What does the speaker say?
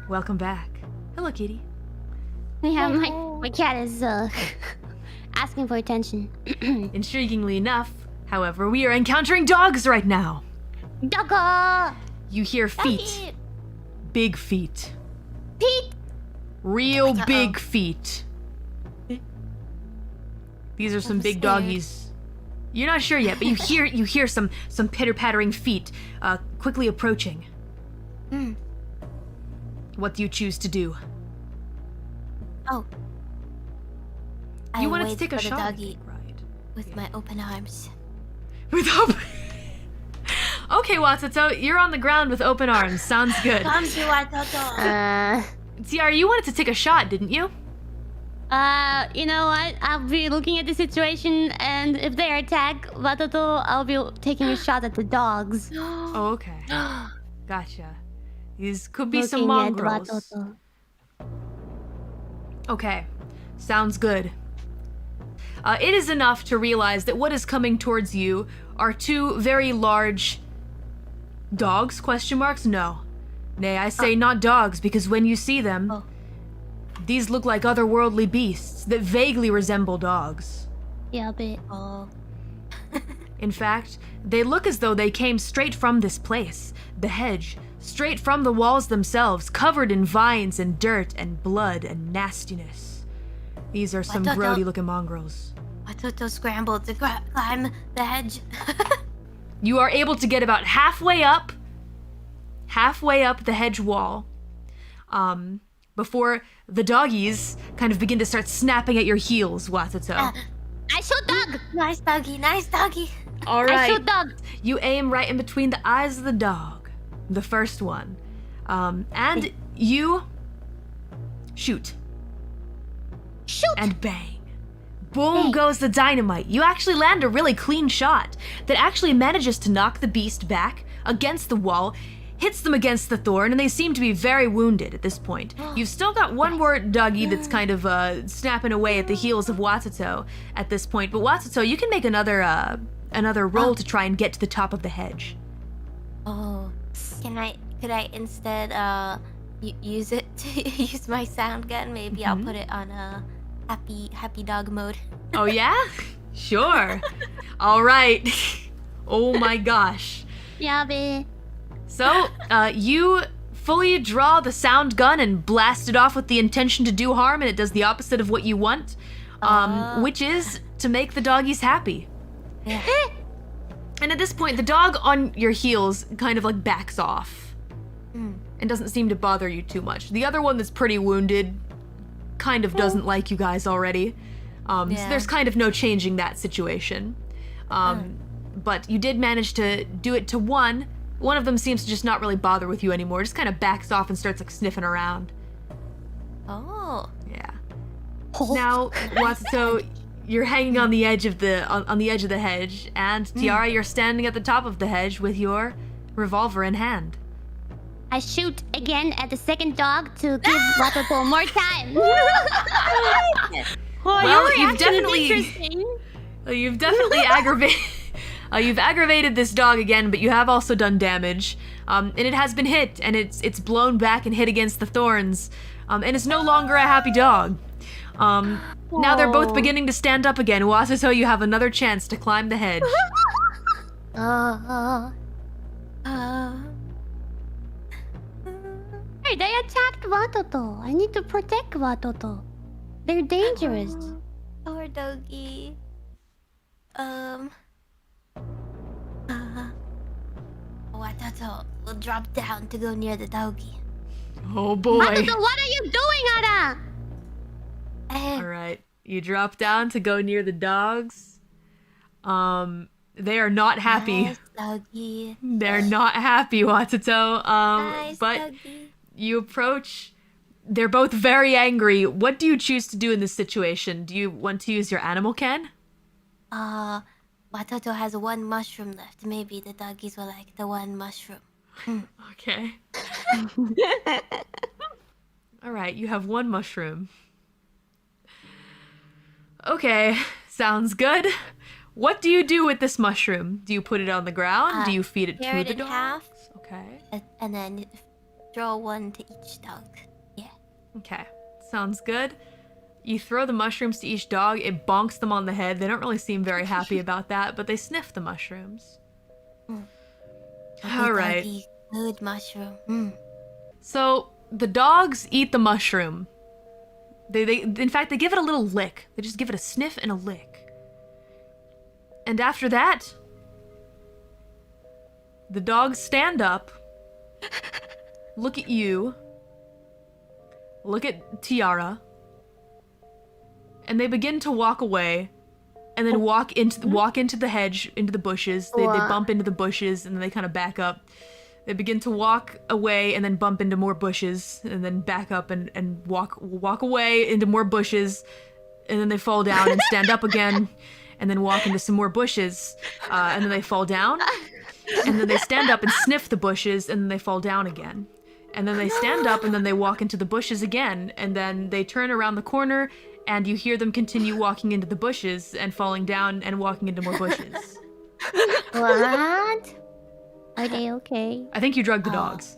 Welcome back. Hello, kitty. Yeah, my cat is asking for attention. Intriguingly enough, however, we are encountering dogs right now. Doggo! You hear feet. Doggy. Big feet. Pete! Real big feet. These are some I'm big scared. doggies. You're not sure yet, but you hear some pitter-pattering feet quickly approaching. What do you choose to do? Oh. You I wanted to wait take a for the shot, I doggy think, right? with my open arms. With open... Okay, Watoto, you're on the ground with open arms. Sounds good. Come to Watoto. Tiara, you wanted to take a shot, didn't you? You know what? I'll be looking at the situation, and if they attack Watoto, I'll be taking a shot at the dogs. Oh, okay. Gotcha. These could be some Looking at mongrels. Watoto. Okay, sounds good. It is enough to realize that what is coming towards you are two very large dogs, question marks? No. Nay, I say not dogs, because when you see them, these look like otherworldly beasts that vaguely resemble dogs. Yeah, a bit. Oh. In fact, they look as though they came straight from this place, the hedge, straight from the walls themselves, covered in vines and dirt and blood and nastiness. These are some Watoto. grody-looking mongrels. Watoto scrambled to climb the hedge. You are able to get about halfway up the hedge wall, before the doggies kind of begin to start snapping at your heels, Watoto. I shoot dog! Nice doggy, nice doggy. All I right, shoot dog! you aim right in between the eyes of the dog, the first one, and you shoot. Shoot! And bang. Boom goes the dynamite. You actually land a really clean shot that actually manages to knock the beast back against the wall, hits them against the thorn, and they seem to be very wounded at this point. You've still got one more doggy that's kind of snapping away at the heels of Watoto at this point, but Watoto, you can make another roll to try and get to the top of the hedge. Oh. Could I instead use it to use my sound gun? Maybe I'll put it on happy dog mode. Oh yeah? Sure. All right. Oh my gosh. Yeah, bit. So, you fully draw the sound gun and blast it off with the intention to do harm, and it does the opposite of what you want, which is to make the doggies happy. Yeah. And at this point, the dog on your heels kind of like backs off and doesn't seem to bother you too much. The other one that's pretty wounded kind of doesn't like you guys already. So there's kind of no changing that situation. But you did manage to do it to one. One of them seems to just not really bother with you anymore. Just kind of backs off and starts like sniffing around. Oh. Yeah. Now, Watoto, you're hanging on the edge of the hedge, and Tiara, you're standing at the top of the hedge with your revolver in hand. I shoot again at the second dog to give Watoto more time. Well, your reaction is interesting. You've definitely aggravated. You've aggravated this dog again, but you have also done damage, and it has been hit, and it's blown back and hit against the thorns, and it's no longer a happy dog. Now they're both beginning to stand up again. Watoto, you have another chance to climb the hedge. Hey, they attacked Watoto. I need to protect Watoto. They're dangerous. Poor doggy. Watoto will drop down to go near the doggy. Oh boy. Watoto, what are you doing, Ara? All right, you drop down to go near the dogs. They are not happy. Nice doggy. They're not happy, Watoto. Nice But doggy. you approach. They're both very angry. What do you choose to do in this situation? Do you want to use your animal can? Watoto has one mushroom left. Maybe the doggies will like the one mushroom. Okay. All right, you have one mushroom. Okay, sounds good. What do you do with this mushroom? Do you put it on the ground? Do you feed it Tear to it the in dogs? half. Okay. And then throw one to each dog. Yeah. Okay, sounds good. You throw the mushrooms to each dog, it bonks them on the head. They don't really seem very happy about that, but they sniff the mushrooms. All right. Doggy, good mushroom. So the dogs eat the mushroom. They in fact, they give it a little lick. They just give it a sniff and a lick. And after that, the dogs stand up, look at you, look at Tiara, and they begin to walk away, and then walk into the hedge, into the bushes. They bump into the bushes, and then they kind of back up. They begin to walk away, and then bump into more bushes, and then back up and walk away into more bushes, and then they fall down and stand up again, and then walk into some more bushes, and then they fall down, and then they stand up and sniff the bushes, and then they fall down again. And then they stand up, and then they walk into the bushes again, and then they turn around the corner, and you hear them continue walking into the bushes and falling down and walking into more bushes. What? Are they okay? I think you drugged the dogs.